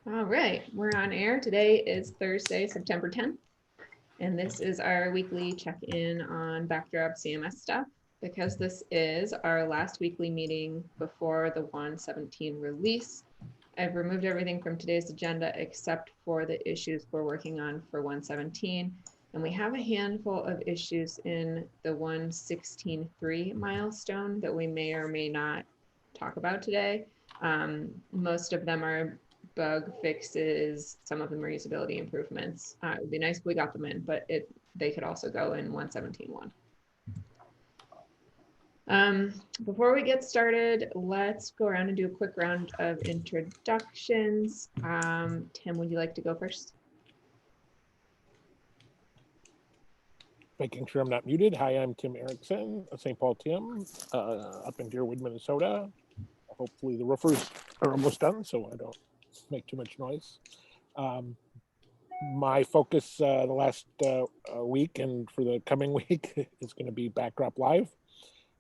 All right, we're on air. Today is Thursday, September 10th, and this is our weekly check-in on Backdrop CMS stuff. Because this is our last weekly meeting before the 117 release, I've removed everything from today's agenda except for the issues we're working on for 117. And we have a handful of issues in the 116.3 milestone that we may or may not talk about today. Most of them are bug fixes, some of them are usability improvements. It would be nice if we got them in, but they could also go in 117.1. Before we get started, let's go around and do a quick round of introductions. Tim, would you like to go first? Making sure I'm not muted. Hi, I'm Tim Erickson, St. Paul Tim, up in Deerwood, Minnesota. Hopefully the roofers are almost done, so I don't make too much noise. My focus the last week and for the coming week is going to be Backdrop Live.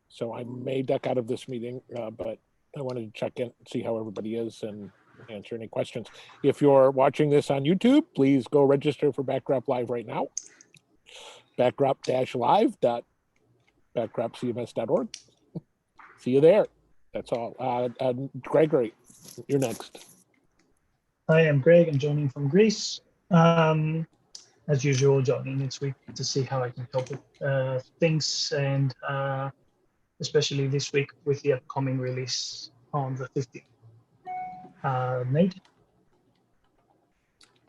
So I may duck out of this meeting, but I wanted to check in, see how everybody is, and answer any questions. If you're watching this on YouTube, please go register for Backdrop Live right now. Backdrop-live.backdropcms.org. See you there. That's all. Gregory, you're next. Hi, I'm Greg. I'm joining from Greece. As usual, joining next week to see how I can help with things, and especially this week with the upcoming release on the 15th. Nate?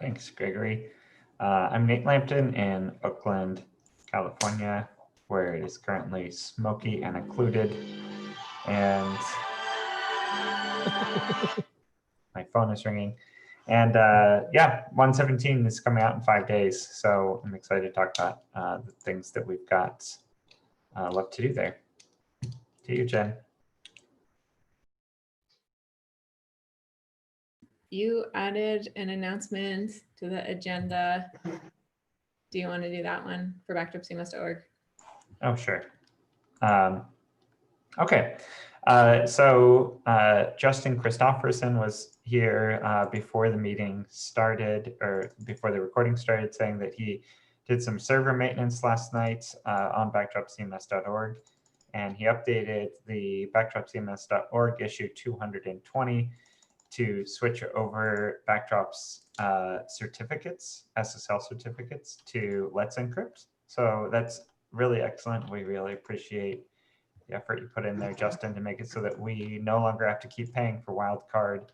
Thanks, Gregory. I'm Nate Lampton in Oakland, California, where it is currently smoky and occluded, and my phone is ringing. And yeah, 117 is coming out in 5 days, so I'm excited to talk about the things that we've got left to do there. To you, Jen. You added an announcement to the agenda. Do you want to do that one for backdropcms.org? Oh, sure. Okay. So Justin Christofferson was here before the meeting started, or before the recording started, saying that he did some server maintenance last night on backdropcms.org, and he updated the backdropcms.org issue 220 to switch over Backdrop's certificates, SSL certificates, to Let's Encrypt. So that's really excellent. We really appreciate the effort you put in there, Justin, to make it so that we no longer have to keep paying for wildcard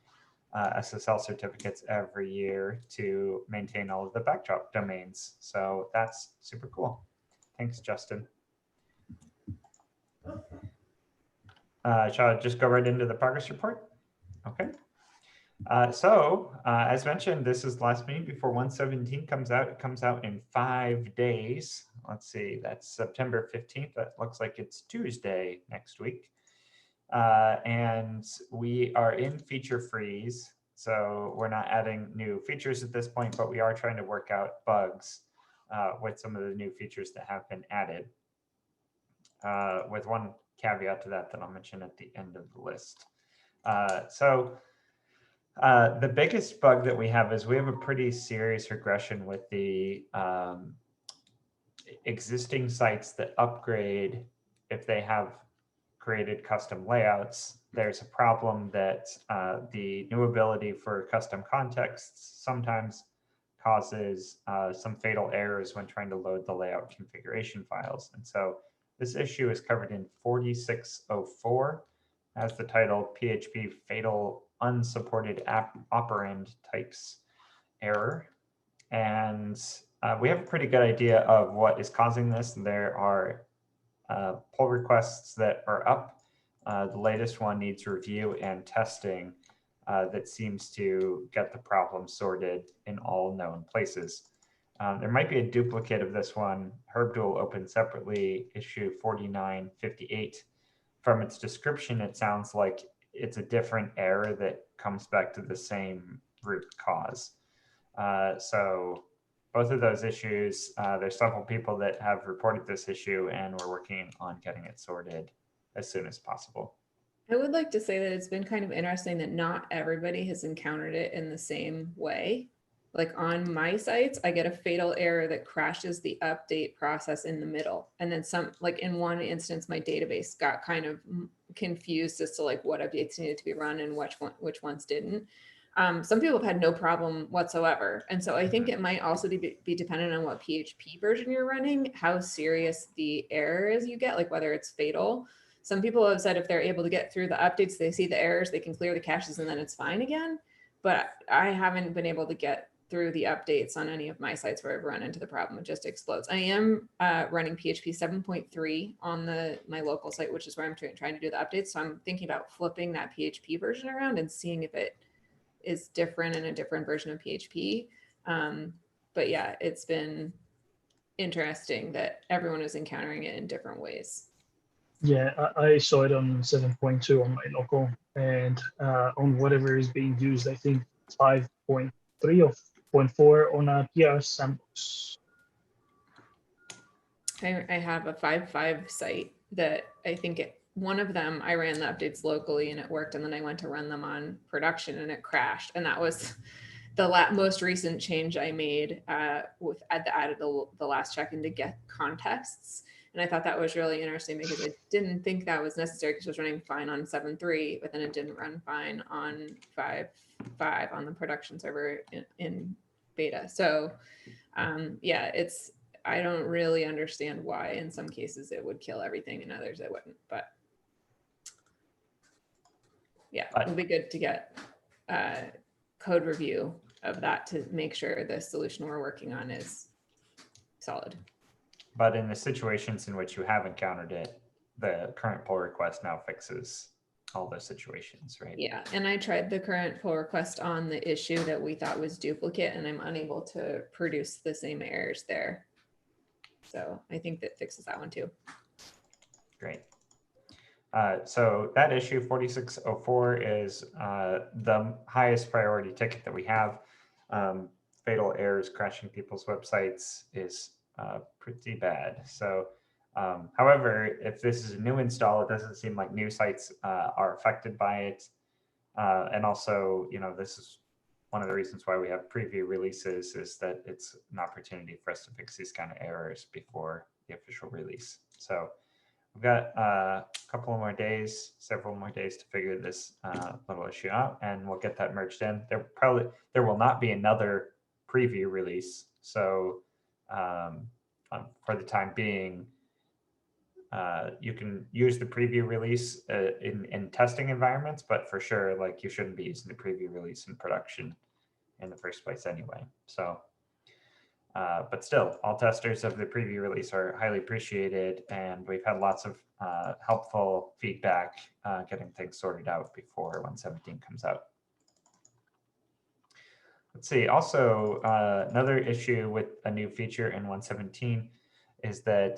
SSL certificates every year to maintain all of the Backdrop domains. So that's super cool. Thanks, Justin. Shall I just go right into the progress report? Okay. As mentioned, this is the last meeting before 117 comes out. It comes out in 5 days. Let's see, that's September 15th. That looks like it's Tuesday next week. And we are in feature freeze. So we're not adding new features at this point, but we are trying to work out bugs with some of the new features that have been added. With one caveat to that I'll mention at the end of the list. The biggest bug that we have is we have a pretty serious regression with the existing sites that upgrade. If they have created custom layouts, there's a problem that the new ability for custom contexts sometimes causes some fatal errors when trying to load the layout configuration files. And so this issue is covered in 4604 as the title PHP fatal unsupported operand types error. And we have a pretty good idea of what is causing this. There are pull requests that are up. The latest one needs review and testing that seems to get the problem sorted in all known places. There might be a duplicate of this one. HerbDuel opened separately, issue 4958. From its description, it sounds like it's a different error that comes back to the same root cause. So both of those issues, there's several people that have reported this issue, and we're working on getting it sorted as soon as possible. I would like to say that it's been kind of interesting that not everybody has encountered it in the same way. Like on my sites, I get a fatal error that crashes the update process in the middle. And then some, like in one instance, my database got kind of confused as to like what updates needed to be run and which ones didn't. Some people have had no problem whatsoever. And so I think it might also be dependent on what PHP version you're running, how serious the error is you get, like whether it's fatal. Some people have said if they're able to get through the updates, they see the errors, they can clear the caches and then it's fine again. But I haven't been able to get through the updates on any of my sites where I've run into the problem. It just explodes. I am running PHP 7.3 on my local site, which is where I'm trying to do the updates. So I'm thinking about flipping that PHP version around and seeing if it is different in a different version of PHP. But yeah, it's been interesting that everyone is encountering it in different ways. Yeah, I saw it on 7.2 on my local, and on whatever is being used, I think 5.3 or 0.4 on a PR sandbox. I have a 5.5 site that I think one of them, I ran the updates locally and it worked. And then I went to run them on production and it crashed. And that was the most recent change I made with added the last check-in to get contexts. And I thought that was really interesting because I didn't think that was necessary because it was running fine on 7.3, but then it didn't run fine on 5.5 on the production server in beta. So yeah, I don't really understand why in some cases it would kill everything and others it wouldn't, but yeah, it'll be good to get code review of that to make sure the solution we're working on is solid. But in the situations in which you have encountered it, the current pull request now fixes all those situations, right? Yeah, and I tried the current pull request on the issue that we thought was duplicate and I'm unable to produce the same errors there. So I think that fixes that one too. Great. So that issue 4604 is the highest priority ticket that we have. Fatal errors crashing people's websites is pretty bad. So however, if this is a new install, it doesn't seem like new sites are affected by it. And also, this is one of the reasons why we have preview releases is that it's an opportunity for us to fix these kind of errors before the official release. So we've got a couple more days, several more days to figure this little issue out, and we'll get that merged in. There will not be another preview release. So for the time being, you can use the preview release in testing environments, but for sure, like you shouldn't be using the preview release in production in the first place anyway. So, but still, all testers of the preview release are highly appreciated, and we've had lots of helpful feedback getting things sorted out before 1.17 comes out. Let's see, also another issue with a new feature in 1.17 is that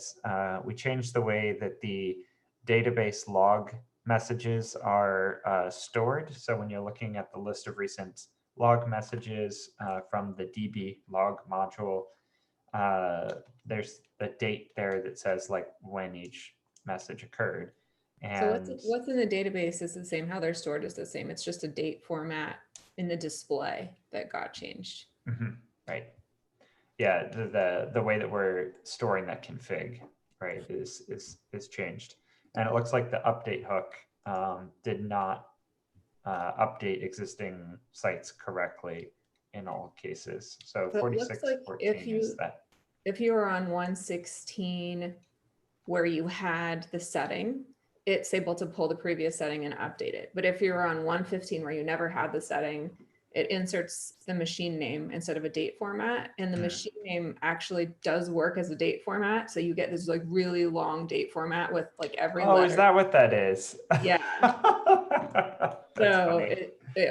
we changed the way that the database log messages are stored. So when you're looking at the list of recent log messages from the DB log module, there's the date there that says like when each message occurred. And so what's in the database is the same. How they're stored is the same. It's just a date format in the display that got changed. Right. Yeah, the way that we're storing that config, right, is changed. And it looks like the update hook did not update existing sites correctly in all cases. So 4614 is that. If you were on 1.16 where you had the setting, it's able to pull the previous setting and update it. But if you're on 1.15 where you never had the setting, it inserts the machine name instead of a date format. And the machine name actually does work as a date format. So you get this like really long date format with like every letter. Is that what that is? Yeah. So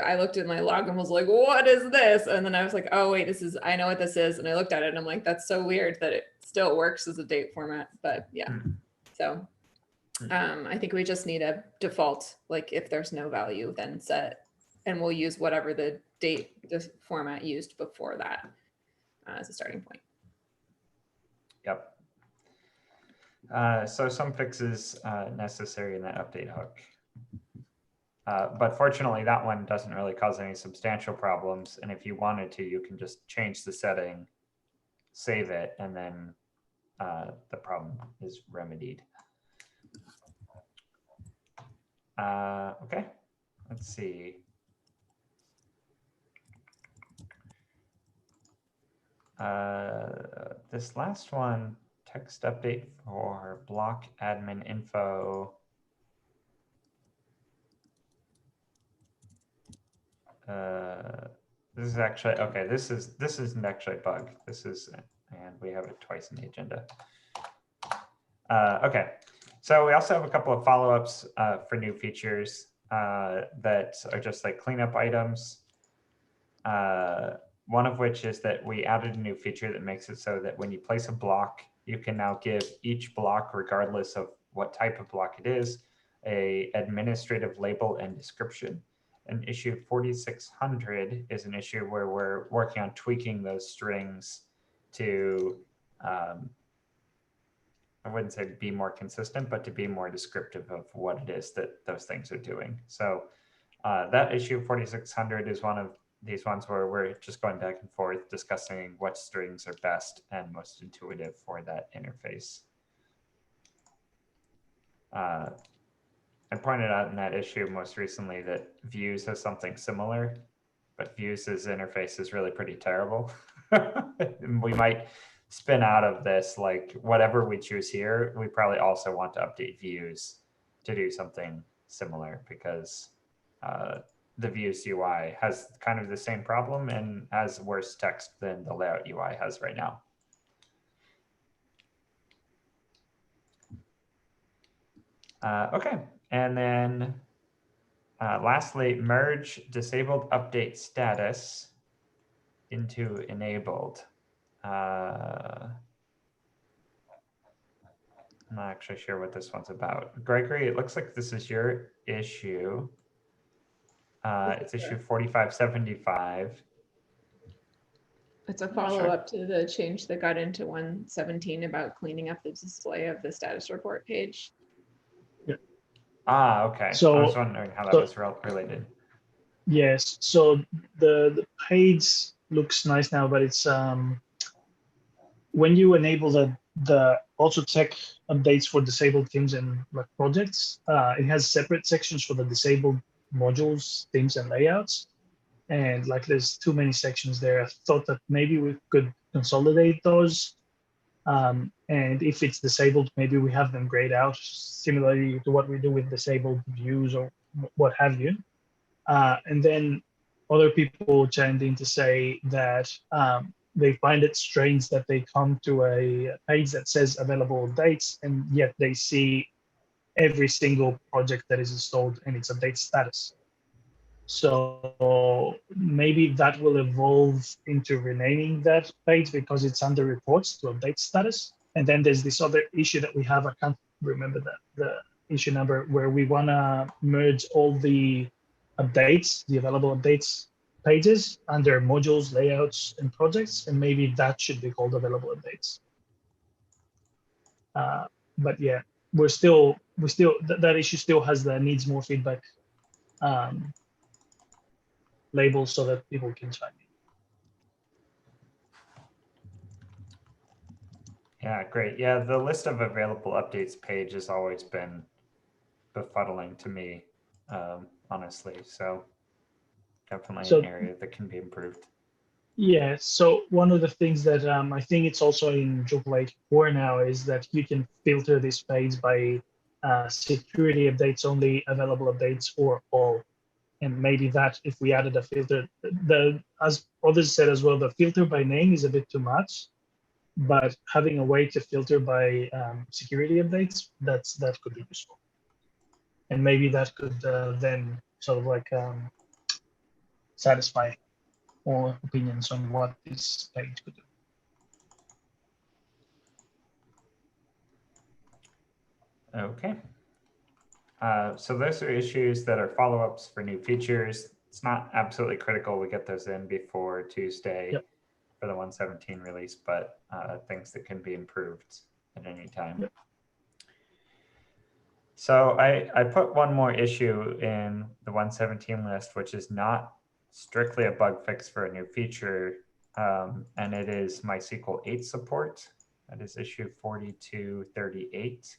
I looked at my log and was like, what is this? And then I was like, oh wait, I know what this is. And I looked at it and I'm like, that's so weird that it still works as a date format. But yeah. So I think we just need a default, like if there's no value, then set, and we'll use whatever the format used before that as a starting point. Yep. So some fixes necessary in that update hook. But fortunately, that one doesn't really cause any substantial problems. And if you wanted to, you can just change the setting, save it, and then the problem is remedied. Okay, let's see. This last one, text update for block admin info. This is actually, okay, this isn't actually a bug. This is, and we have it twice in the agenda. Okay, so we also have a couple of follow-ups for new features that are just like cleanup items. One of which is that we added a new feature that makes it so that when you place a block, you can now give each block, regardless of what type of block it is, a administrative label and description. And issue 4600 is an issue where we're working on tweaking those strings to, I wouldn't say be more consistent, but to be more descriptive of what it is that those things are doing. So that issue 4600 is one of these ones where we're just going back and forth discussing what strings are best and most intuitive for that interface. I pointed out in that issue most recently that Views has something similar, but Views' interface is really pretty terrible. We might spin out of this, like whatever we choose here, we probably also want to update Views to do something similar, because the Views UI has kind of the same problem and has worse text than the Layout UI has right now. Okay, and then lastly, merge disabled update status into enabled. I'm not actually sure what this one's about. Gregory, it looks like this is your issue. It's issue 4575. It's a follow-up to the change that got into 117 about cleaning up the display of the status report page. Ah, okay. So, I was wondering how that was related. Yes. So the page looks nice now, but it's when you enable the auto check updates for disabled themes and like projects, it has separate sections for the disabled modules, themes, and layouts. And like there's too many sections there. I thought that maybe we could consolidate those. And if it's disabled, maybe we have them grayed out, similarly to what we do with disabled views or what have you. And then other people chimed in to say that they find it strange that they come to a page that says available updates, and yet they see every single project that is installed and its update status. So maybe that will evolve into renaming that page because it's under reports to update status. And then there's this other issue that we have, I can't remember the issue number, where we want to merge all the updates, the available updates pages under modules, layouts, and projects, and maybe that should be called available updates. But yeah, that issue still has the needs more feedback label so that people can chime in. Yeah, great. Yeah, the list of available updates page has always been befuddling to me, honestly. So definitely an area that can be improved. Yeah, so one of the things that I think it's also in Drupal 8.4 now is that you can filter this page by security updates only, available updates, or all. And maybe that if we added a filter, as others said as well, the filter by name is a bit too much, but having a way to filter by security updates, that could be useful. And maybe that could then sort of like satisfy all opinions on what this page could do. Okay. So those are issues that are follow-ups for new features. It's not absolutely critical we get those in before Tuesday for the 117 release, but things that can be improved at any time. So I put one more issue in the 117 list, which is not strictly a bug fix for a new feature, and it is MySQL 8 support. That is issue 4238.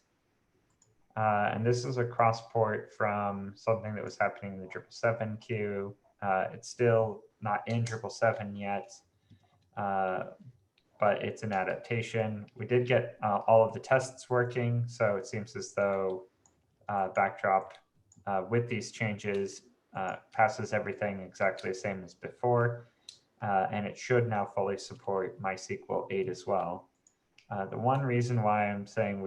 And this is a cross port from something that was happening in the 777 queue. It's still not in 777 yet, but it's an adaptation. We did get all of the tests working, so it seems as though Backdrop with these changes passes everything exactly the same as before, and it should now fully support MySQL 8 as well. The one reason why I'm saying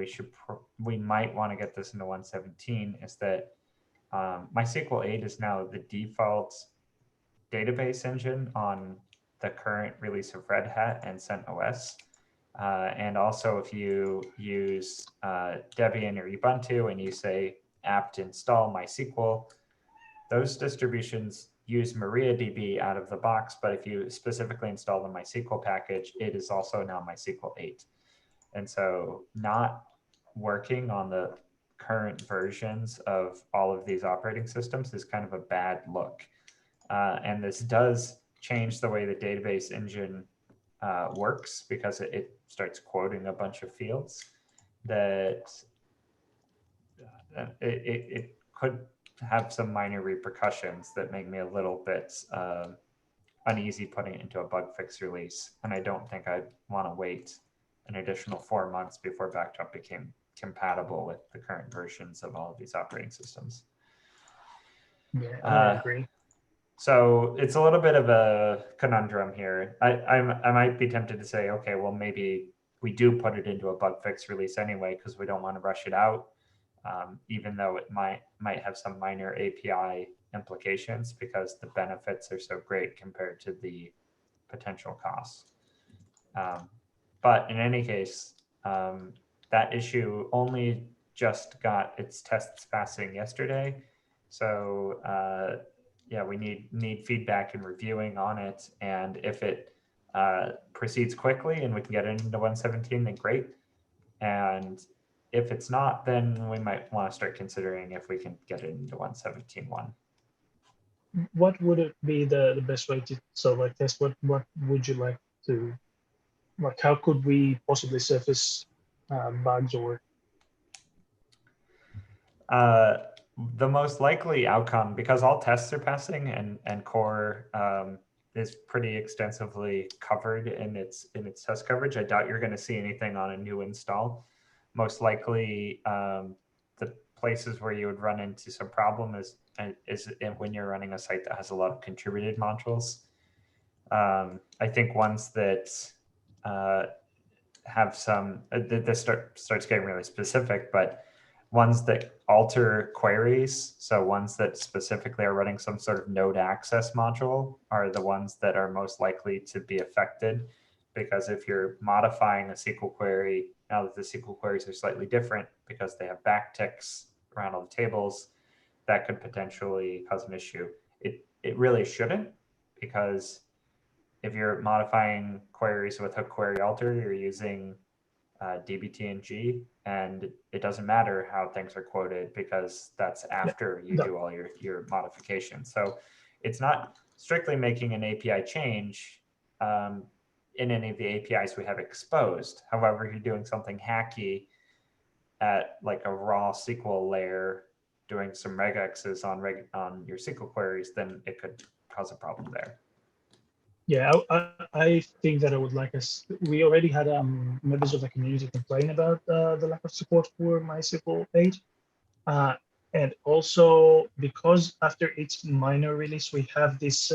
we might want to get this into 117 is that MySQL 8 is now the default database engine on the current release of Red Hat and CentOS. And also if you use Debian or Ubuntu and you say apt install MySQL, those distributions use MariaDB out of the box, but if you specifically install the MySQL package, it is also now MySQL 8. And so not working on the current versions of all of these operating systems is kind of a bad look. And this does change the way the database engine works, because it starts quoting a bunch of fields that it could have some minor repercussions that make me a little bit uneasy putting it into a bug fix release. And I don't think I want to wait an additional 4 months before Backdrop became compatible with the current versions of all of these operating systems. Yeah, I agree. So it's a little bit of a conundrum here. I might be tempted to say, okay, well, maybe we do put it into a bug fix release anyway, because we don't want to rush it out, even though it might have some minor API implications, because the benefits are so great compared to the potential costs. But in any case, that issue only just got its tests passing yesterday. So yeah, we need feedback and reviewing on it. And if it proceeds quickly and we can get it into 117, then great. And if it's not, then we might want to start considering if we can get it into 117.1. What would it be the best way to select test? What would you like to, like, how could we possibly surface bugs or? The most likely outcome, because all tests are passing and core is pretty extensively covered in its test coverage, I doubt you're going to see anything on a new install. Most likely, the places where you would run into some problem is when you're running a site that has a lot of contributed modules. I think ones that have some, this starts getting really specific, but ones that alter queries, so ones that specifically are running some sort of node access module, are the ones that are most likely to be affected. Because if you're modifying a SQL query, now that the SQL queries are slightly different because they have backticks around all the tables, that could potentially cause an issue. It really shouldn't, because if you're modifying queries with hook query alter, you're using dbtng, and it doesn't matter how things are quoted, because that's after you do all your modifications. So it's not strictly making an API change in any of the APIs we have exposed. However, if you're doing something hacky at like a raw SQL layer, doing some regexes on your SQL queries, then it could cause a problem there. Yeah, I think that I would like us. We already had members of the community complain about the lack of support for MySQL 8, and also because after its minor release, we have this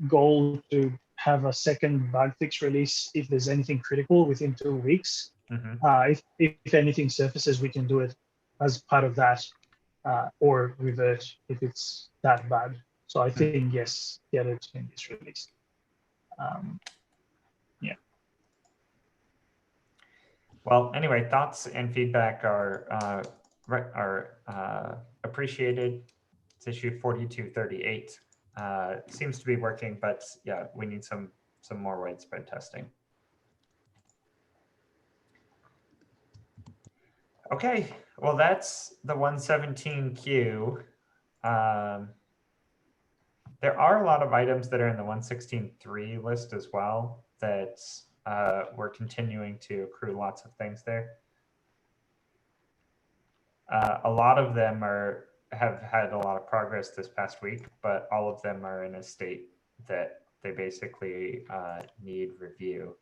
goal to have a second bug fix release if there's anything critical within 2 weeks. If anything surfaces, we can do it as part of that, or revert if it's that bad. So I think, yes, get it in this release. Yeah. Well, anyway, thoughts and feedback are appreciated. It's issue 4238. Seems to be working, but yeah, we need some more widespread testing. Okay, well, that's the 117Q. There are a lot of items that are in the 116.3 list as well that we're continuing to accrue lots of things there. A lot of them have had a lot of progress this past week, but all of them are in a state that they basically need review.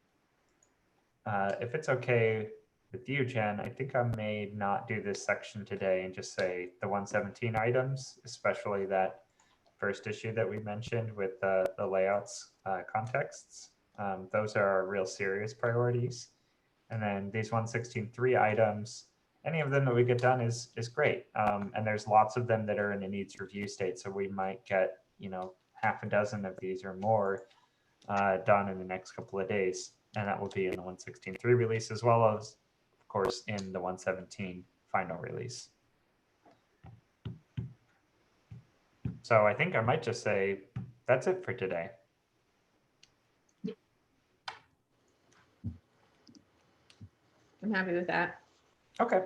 If it's okay with you, Jen, I think I may not do this section today and just say the 117 items, especially that first issue that we mentioned with the layouts contexts. Those are our real serious priorities. And then these 116.3 items, any of them that we get done is great. And there's lots of them that are in a needs review state. So we might get, half a dozen of these or more done in the next couple of days. And that will be in the 116.3 release, as well as, of course, in the 117 final release. So I think I might just say that's it for today. I'm happy with that. Okay,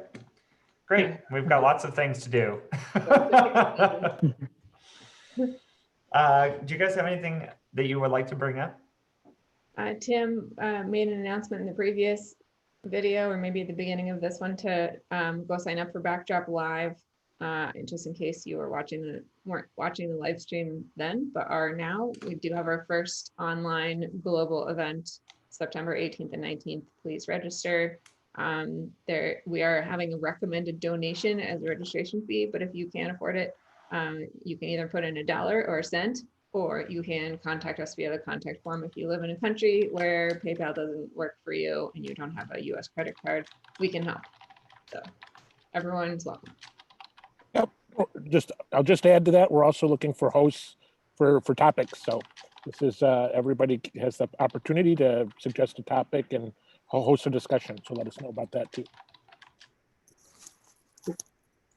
great. We've got lots of things to do. Do you guys have anything that you would like to bring up? Tim made an announcement in the previous video, or maybe at the beginning of this one, to go sign up for Backdrop Live, just in case you weren't watching the live stream then, but are now. We do have our first online global event, September 18th and 19th. Please register. We are having a recommended donation as a registration fee, but if you can't afford it, you can either put in $1 or a cent, or you can contact us via the contact form. If you live in a country where PayPal doesn't work for you and you don't have a US credit card, we can help. So everyone's welcome. Yep. I'll just add to that. We're also looking for hosts for topics. So this is everybody has the opportunity to suggest a topic and host a discussion. So let us know about that too. That's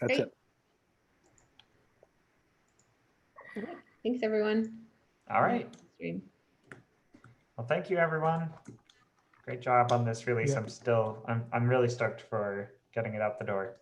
Great. it. All right. Thanks, everyone. All right. Stream. Well, thank you, everyone. Great job on this release. Yeah. I'm really stoked for getting it out the door.